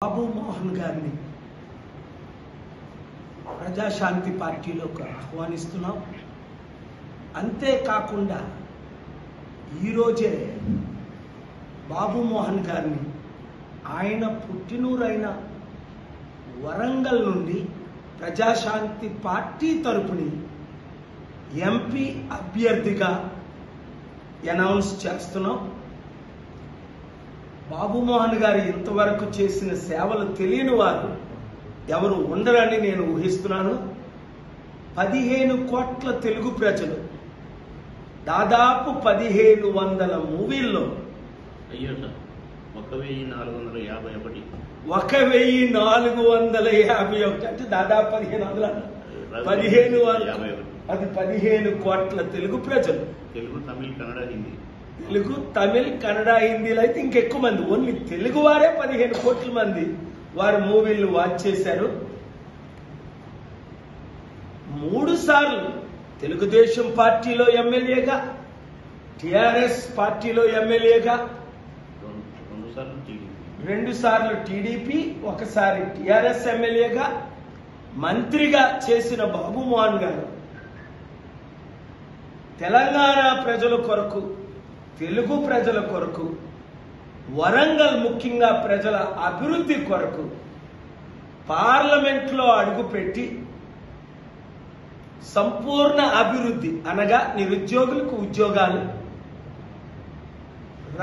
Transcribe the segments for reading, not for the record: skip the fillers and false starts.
బాబు మోహన్ గారిని ప్రజాశాంతి పార్టీలోకి ఆహ్వానిస్తున్నాం. అంతేకాకుండా ఈరోజే బాబు మోహన్ గారిని ఆయన పుట్టినూరైన వరంగల్ నుండి ప్రజాశాంతి పార్టీ తరపుని ఎంపీ అభ్యర్థిగా అనౌన్స్ చేస్తున్నాం. బాబు మోహన్ గారు ఇంతవరకు చేసిన సేవలు తెలియని వారు ఎవరు ఉండరని నేను ఊహిస్తున్నాను. 15 కోట్ల తెలుగు ప్రజలు దాదాపు 1500 మూవీల్లో 1451 అంటే దాదాపు 15 కోట్ల తెలుగు ప్రజలు, తెలుగు, తమిళ, కన్నడ, హిందీ, తెలుగు, తమిళ్, కన్నడ, హిందీలో అయితే ఇంకెక్కువ మంది, ఓన్లీ తెలుగు వారే 15 కోట్ల మంది వారు మూవీలు వాచ్ చేశారు. 3 సార్లు తెలుగుదేశం పార్టీలో ఎమ్మెల్యేగా, టిఆర్ఎస్ పార్టీలో ఎమ్మెల్యేగా, 2 సార్లు టీడీపీ, 1 సారి టిఆర్ఎస్ ఎమ్మెల్యేగా, మంత్రిగా చేసిన బాబు మోహన్ గారు తెలంగాణ ప్రజల కొరకు, తెలుగు ప్రజల కొరకు, వరంగల్ ముఖ్యంగా ప్రజల అభివృద్ధి కొరకు పార్లమెంట్లో అడుగుపెట్టి సంపూర్ణ అభివృద్ధి అనగా నిరుద్యోగులకు ఉద్యోగాలు,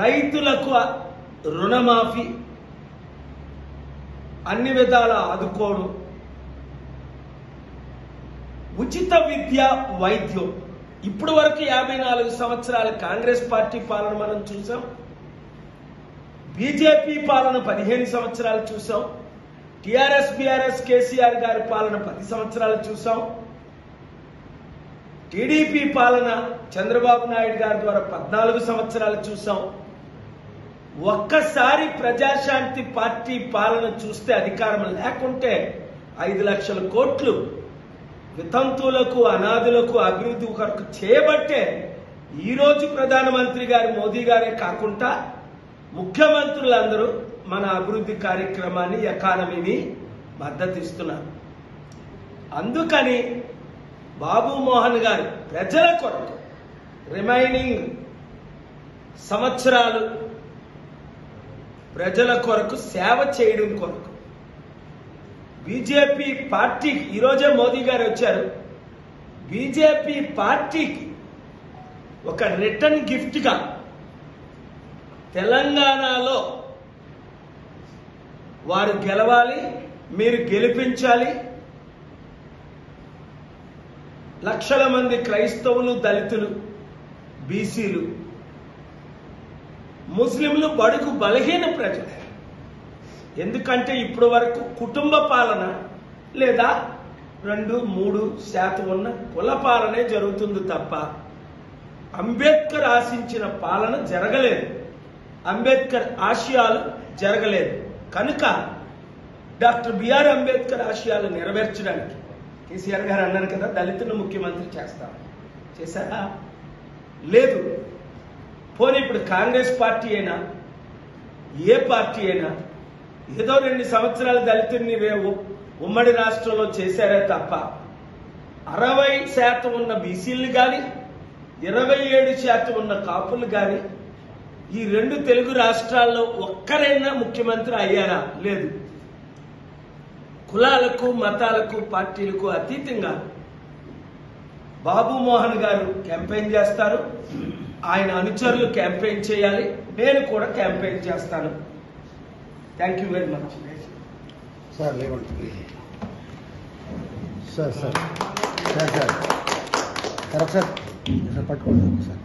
రైతులకు రుణమాఫీ, అన్ని విధాల ఆదుకోవడం, ఉచిత విద్య, వైద్యం. ఇప్పటి వరకు 54 సంవత్సరాల కాంగ్రెస్ పార్టీ పాలన మనం చూసాం. బీజేపీ పాలన 15 సంవత్సరాలు చూసాం. టిఆర్ఎస్, బిఆర్ఎస్, కేసీఆర్ గారి పాలన 10 సంవత్సరాలు చూసాం. టీడీపీ పాలన చంద్రబాబు నాయుడు గారి ద్వారా 14 సంవత్సరాలు చూసాం. ఒక్కసారి ప్రజాశాంతి పార్టీ పాలన చూస్తే, అధికారం లేకుంటే 5 లక్షల కోట్లు వితంతువులకు, అనాథులకు అభివృద్ధి కొరకు చేయబట్టే ఈరోజు ప్రధానమంత్రి గారు మోదీ గారే కాకుండా ముఖ్యమంత్రులందరూ మన అభివృద్ధి కార్యక్రమాన్ని, ఎకానమీని మద్దతిస్తున్నారు. అందుకని బాబు మోహన్ గారు ప్రజల కొరకు రిమైనింగ్ సంవత్సరాలు ప్రజల కొరకు సేవ చేయడం కొరకు బీజేపీ పార్టీకి, ఈరోజే మోదీ గారు వచ్చారు, బీజేపీ పార్టీకి ఒక రిటర్న్ గిఫ్ట్గా తెలంగాణలో వారు గెలవాలి, మీరు గెలిపించాలి, లక్షల మంది క్రైస్తవులు, దళితులు, బీసీలు, ముస్లింలు, బడుగు బలహీన ప్రజలు. ఎందుకంటే ఇప్పటి వరకు కుటుంబ పాలన లేదా 2-3% ఉన్న కుల పాలనే జరుగుతుంది తప్ప అంబేద్కర్ ఆశించిన పాలన జరగలేదు, అంబేద్కర్ ఆశయాలు జరగలేదు. కనుక డాక్టర్ బిఆర్ అంబేద్కర్ ఆశయాలు నెరవేర్చడానికి కేసీఆర్ గారు అన్నారు కదా, దళితులను ముఖ్యమంత్రి చేస్తారు. చేశారా? లేదు. పోనీ ఇప్పుడు కాంగ్రెస్ పార్టీ అయినా, ఏ పార్టీ అయినా ఏదో 2 సంవత్సరాల దళితుల్ని ఉమ్మడి రాష్ట్రంలో చేశారే తప్ప 60% ఉన్న బీసీలు కానీ, 27% ఉన్న కాపులు కానీ ఈ 2 తెలుగు రాష్ట్రాల్లో ఒక్కరైనా ముఖ్యమంత్రి అయ్యారా? లేదు. కులాలకు, మతాలకు, పార్టీలకు అతీతంగా బాబు మోహన్ గారు క్యాంపెయిన్ చేస్తారు. ఆయన అనుచరులు క్యాంపెయిన్ చేయాలి. నేను కూడా క్యాంపెయిన్ చేస్తాను. Thank you very much. Sir లేవండి sir sir sir sir sir sir పట్టుకోండి సార్.